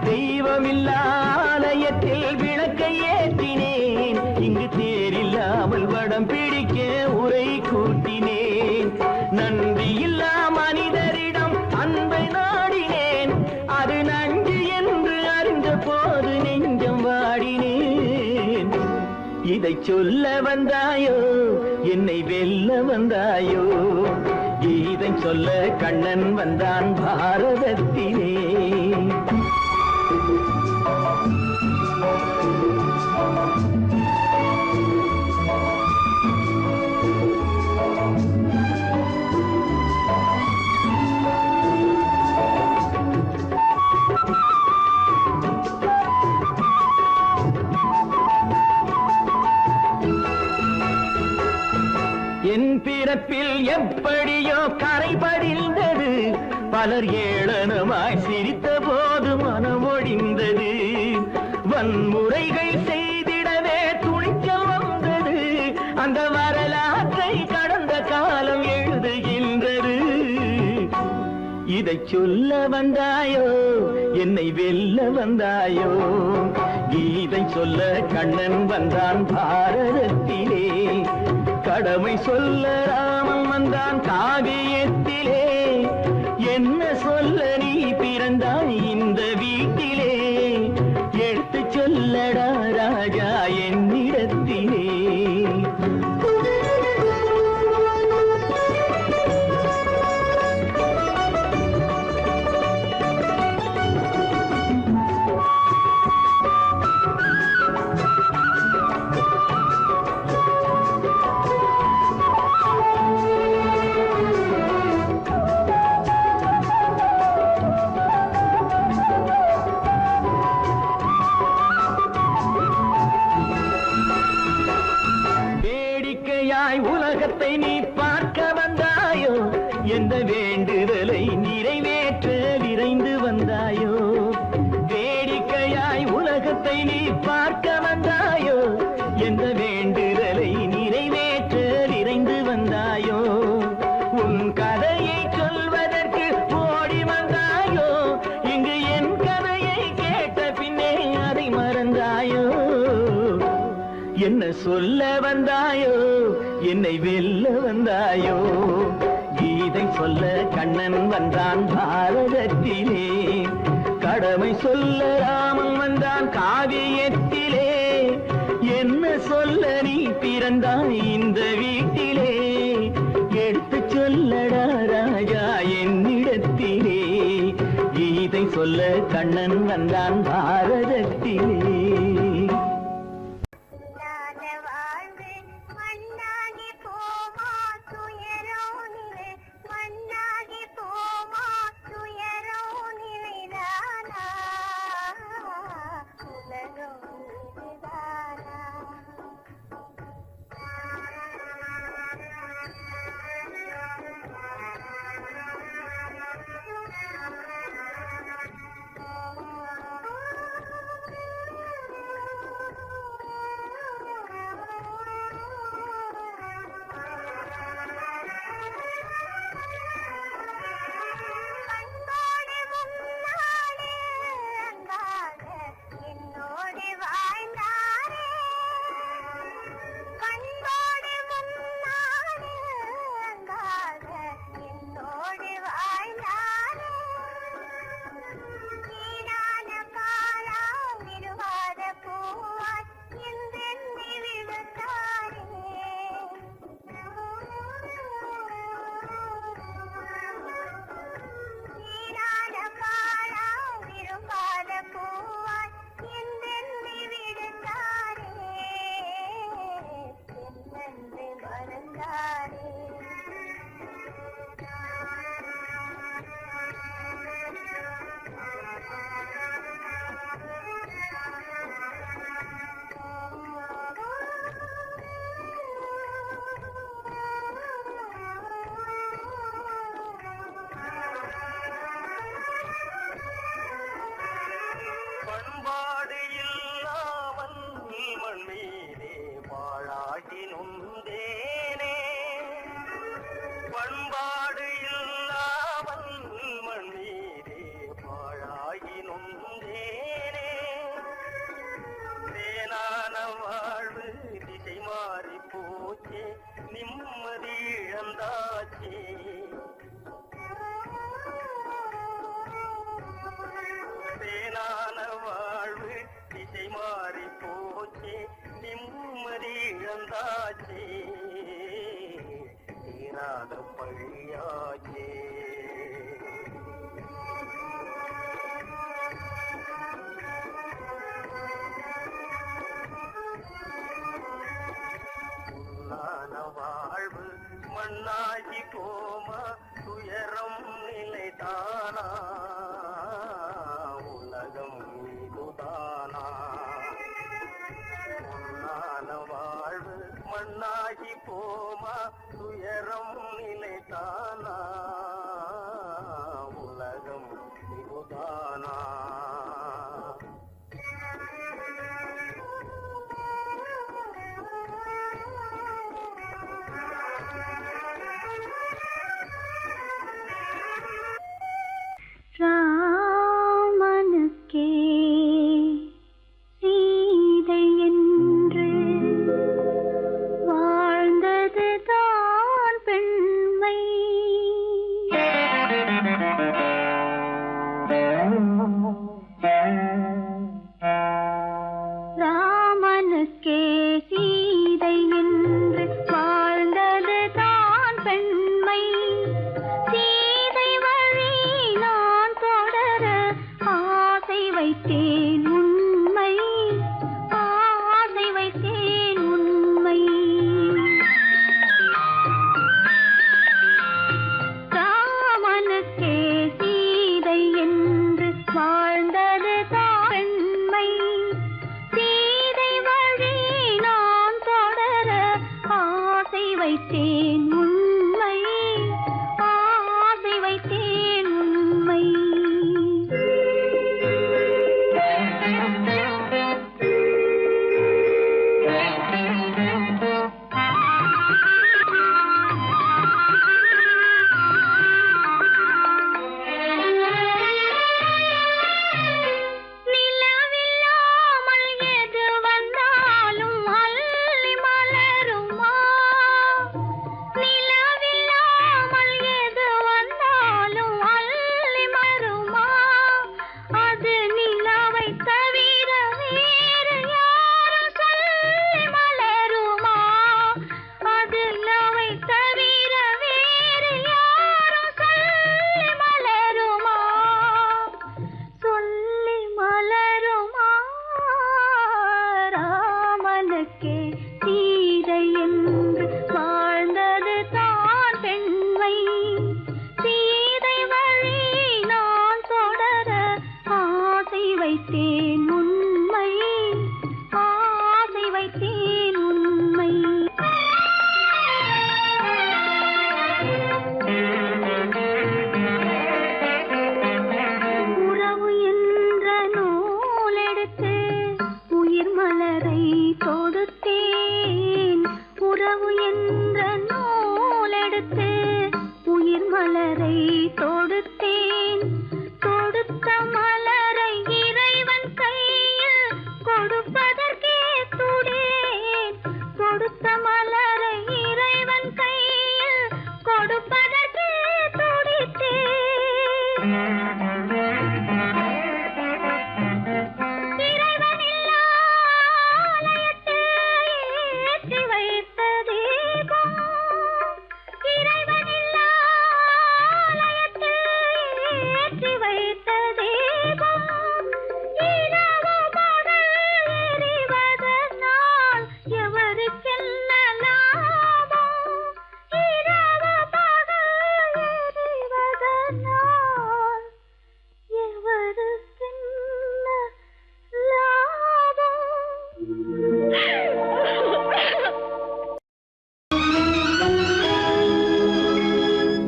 தெய்வமில்லாலயத்தில் விளக்கை ஏற்றினேன், இங்கு தேரில்லாமல் வடம் பிடிக்க உரை கூட்டினேன். நன்றியில்லா மனிதரிடம் அன்பை நாடினேன், அது நன்றி என்று அறிந்த போது நெஞ்சம் வாடினேன். இதை சொல்ல வந்தாயோ, என்னை வெல்ல வந்தாயோ? கீதை சொல்ல கண்ணன் வந்தான் பாரதத்திலே. என் பிறப்பில் எப்படியோ கரை படிந்தது, பலர் ஏளனமாய் சிரித்த போது மனம் ஒழிந்தது. வன்முறைகள் செய்திடவே துணிச்சல் வந்தது, அந்த வரலாற்றை கடந்த காலம் எழுதுகின்றது. இதை சொல்ல வந்தாயோ, என்னை வெல்ல வந்தாயோ? கீதை சொல்ல கண்ணன் வந்தான் பாரதத்திலே. கடமை சொல்ல ராமன் வந்தான் காவியத்திலே. என்ன சொல்ல நீ பிறந்தாய் இந்த வீட்டிலே, எடுத்து சொல்லடா ராஜா என்னிடத்திலே. உலகத்தை நீ பார்க்க வந்தாயோ, எந்த வேண்டுதலை நிறைவேற்ற விரைந்து வந்தாயோ? வேடிக்கையாய் உலகத்தை நீ பார்க்க வந்தாயோ, எந்த வேண்டுதலை நிறைவேற்ற விரைந்து வந்தாயோ? உன் கதையை சொல்வதற்கு ஓடி வந்தாயோ, இங்கு என் கதையை கேட்ட பின்னே அதை மறந்தாயோ? என்ன சொல்ல வந்தாயோ, என்னை வெல்ல வந்தாயோ? கீதை சொல்ல கண்ணன் வந்தான் பாரதத்திலே. கடமை சொல்ல ராமன் வந்தான் காவியத்திலே, என்ன சொல்ல நீ பிறந்தாய் இந்த வீட்டிலே, எடுத்து சொல்லடா ராஜா என்னிடத்திலே, கீதை சொல்ல கண்ணன் வந்தான் பாரதத்திலே. வாழ்வு மண்ணாகி போமா துயரம் நிலைதானா உலகம் இதுதானா பொன்னான வாழ்வு மண்ணாகி போமா துயரம் நிலைதானா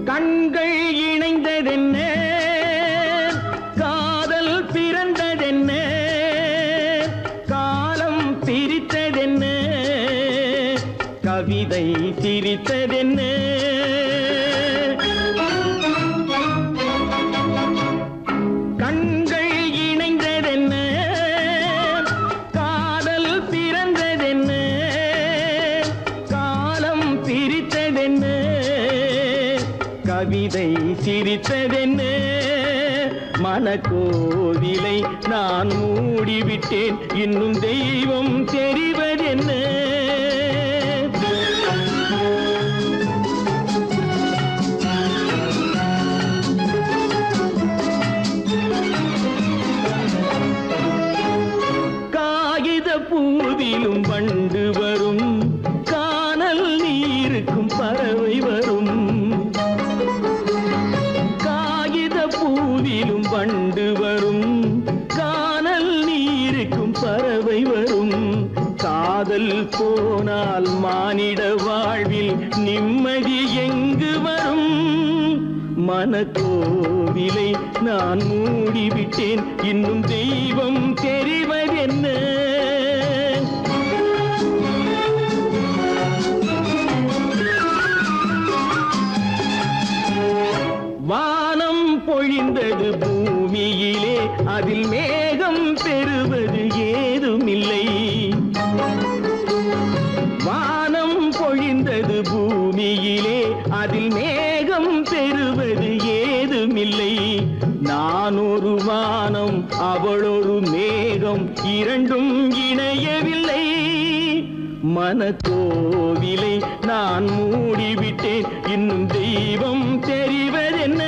கண்கள் இணைந்ததென்ன காதல் பிறந்ததென்ன காலம் பிரித்ததென்ன கவிதை சிரித்ததென்ன கண்கள் இணைந்ததென்ன காதல் பிறந்ததென்ன காலம் பிரித்ததென்ன கவிதை சிரித்ததென்ன மனக்கோவிலை நான் மூடிவிட்டேன் இன்னும் தெய்வம் தெரிவதென்ன காகித பூவிலும் வண்டு வரும் கானல் நீருக்கும் பறவை வரும் பூவிலும் வண்டு வரும் கானல் நீருக்கும் பறவை வரும் காதல் போனால் மானிட வாழ்வில் நிம்மதி எங்கு வரும் மனக்கோவிலை நான் மூடிவிட்டேன் இன்னும் தெய்வம் தெரிவதென்ன வானம் பொழிந்தது பூமியிலே அதில் மேகம் பெறுவது ஏதுமில்லை வானம் பொழிந்தது பூமியிலே அதில் மேகம் பெறுவது ஏதுமில்லை நான் ஒரு வானம் அவளொரு மேகம் இரண்டும் இணையவில்லை மனக்கோவிலை நான் மூடிவிட்டேன் இன்னும் தெய்வம் தெரிவதென்ன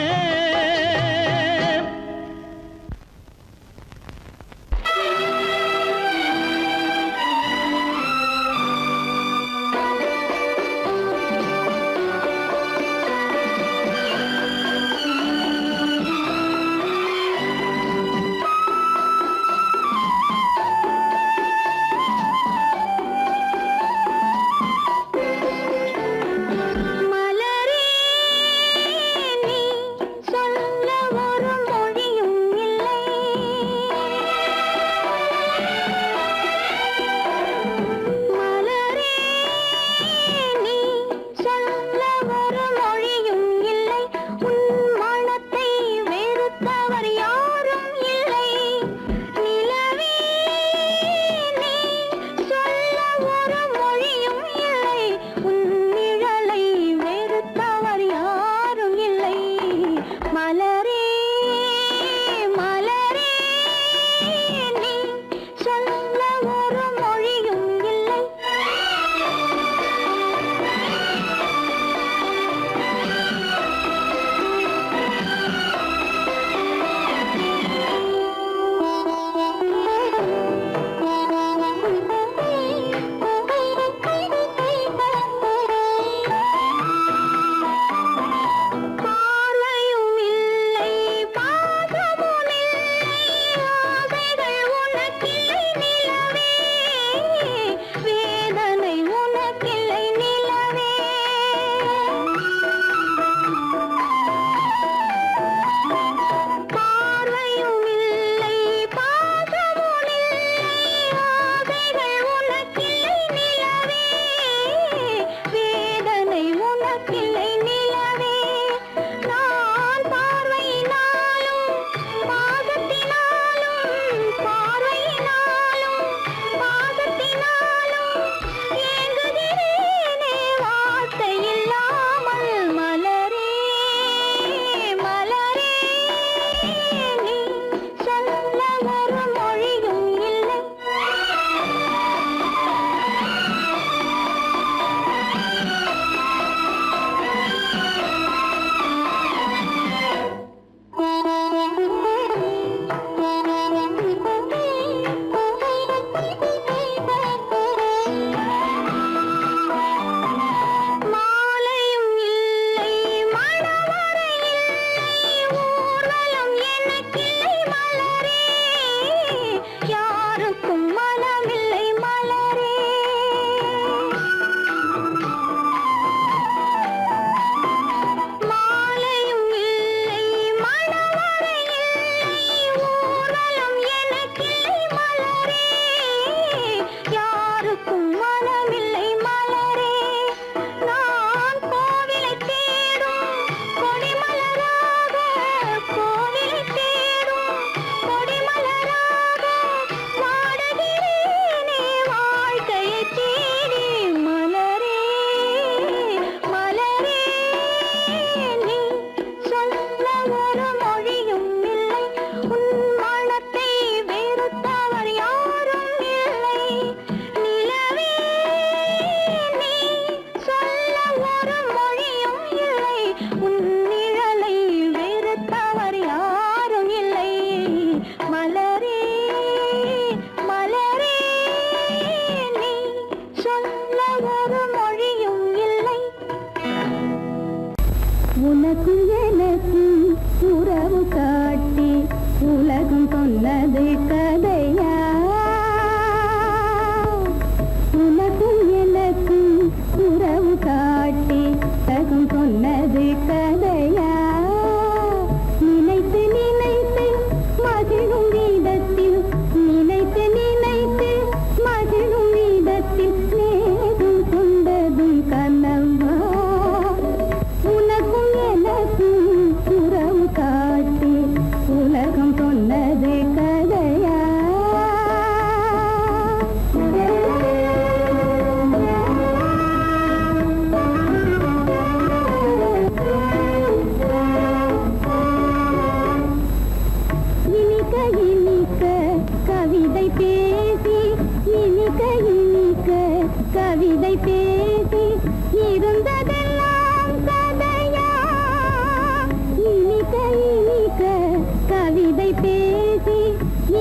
பேசி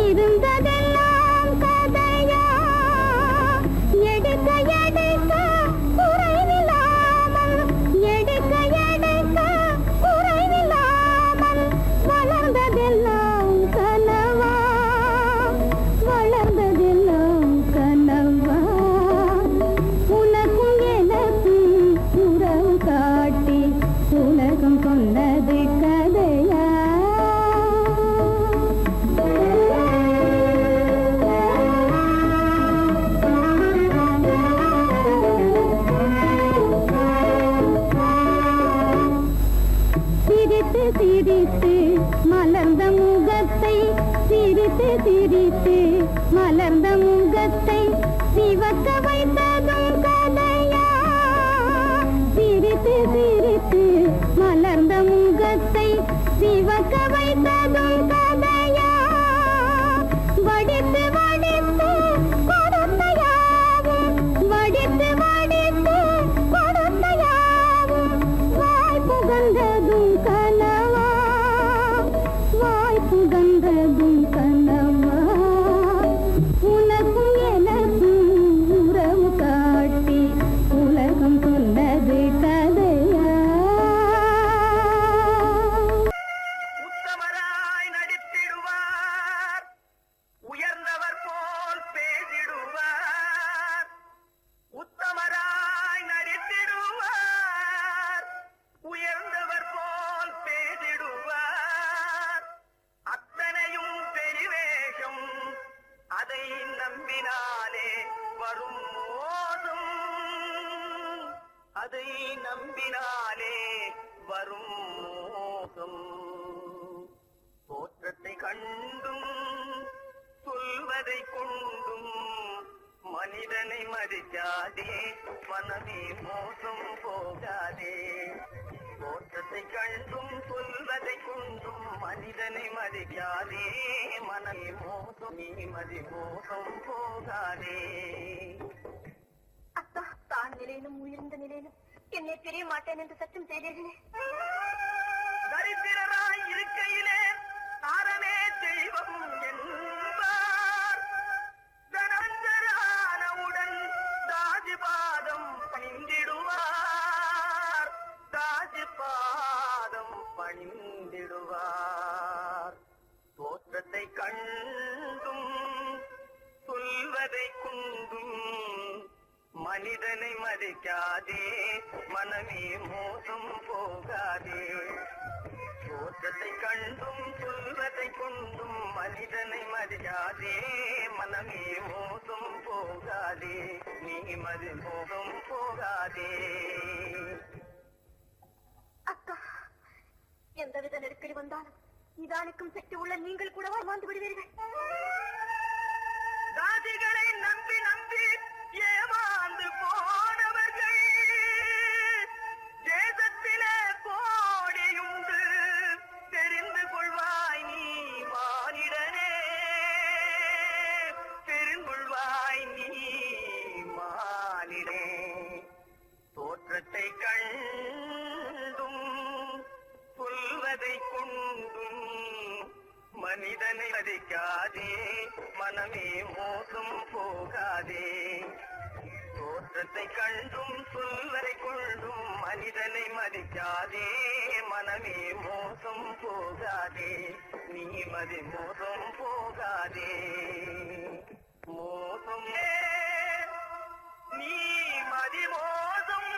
இருந்ததெல்லாம் கதையா எடுக்க எடுக்க குறைவில்லாமல் எடுக்க எடுக்க குறைவில்லாமல் வளர்ந்ததெல்லாம் கனவா வளர்ந்ததெல்லாம் கனவா உனக்கும் எனக்கும் உறவு காட்டி உலகம் கொண்டது கதையா சிரித்து சிரித்து மலர்ந்த முகத்தை சிரித்து சிரித்து மலர்ந்த முகத்தை சிவக்க வைத்ததும் கதையா சிரித்து சிரித்து மலர்ந்த முகத்தை சிவக்க வைத்ததும் கதையா வடித்து வடித்து கொடுத்தையாவும் வடித்து வடித்து கொடுத்தையாவும் வாய் புகழ்ந்ததும் கனவா வாய் புகழ்ந்ததும் கனவா உனக்கும் எனக்கும் உறவு காட்டி உலகம் கொண்டது கதையா உத்தமராய் நடித்திடுவார் உயர்ந்தவர் போல் பேசிடுவார் உத்தமராய் நடித்திடுவார் உயர்ந்தவர் போல் பேசிடுவார் அத்தனையும் பெரிவேஷம் அதை நம்பினாலே வரும் மோசம் அதை நம்பினாலே வரும் மோசம் தோற்றத்தை கண்டும் சொல்வதை கொண்டும் மனிதனை மதிக்காதே மனமே மோசம் போகாதே தோற்றத்தை கண்டும் சொல்வதை கொண்டும் மனிதனை மதிக்காதே மனமே மோசம் நீ மோசம் போகாதே அத்தா தான் நிலையிலும் உயர்ந்த நிலையிலும் என்னை தெரிய மாட்டேன் என்று சத்தம் செய்தீர்களே தரித்திரராய் இருக்கையிலே தாரமே தெய்வம் என்பார் தனஞ்சரானவுடன் தாஜிபாதம் பணிந்திடுவார் தாஜிபாதம் பணிந்திடுவார் தோற்றத்தை கண்டும் சொல்வதை கொண்டும் மனிதனை மதிக்காதே மனமே மோசம் போகாதே தோற்றத்தை கண்டும் சொல்வதை கொண்டும் மனிதனை மதிக்காதே மனமே மோசம் போகாதே நீ மோசம் போகாதே அக்கா எந்தவித நெருக்கடி வந்தாலும் நிதானிக்கும் சக்தி உள்ள நீங்கள் கூடவா வாழ்ந்து விடுவீர்கள் தாதிகளை நம்பி நம்பி ஏமாந்து போனவர்கள் தேசத்திலே கோடியுண்டு தெரிந்து கொள்வாய் நீ மானிடனே தெரிந்து கொள்வாய் நீ மானிடே தோற்றத்தை கண்டும் சொல்வதை கொண்டும் மனிதனை மதிக்காதே மனமே மோசம் போகாதே தோற்றத்தை கண்டும் சொல்வதை கொண்டும் மனிதனை மதிக்காதே மனமே மோசம் போகாதே நீ மோசம் போகாதே மோசம் நீ மோசம்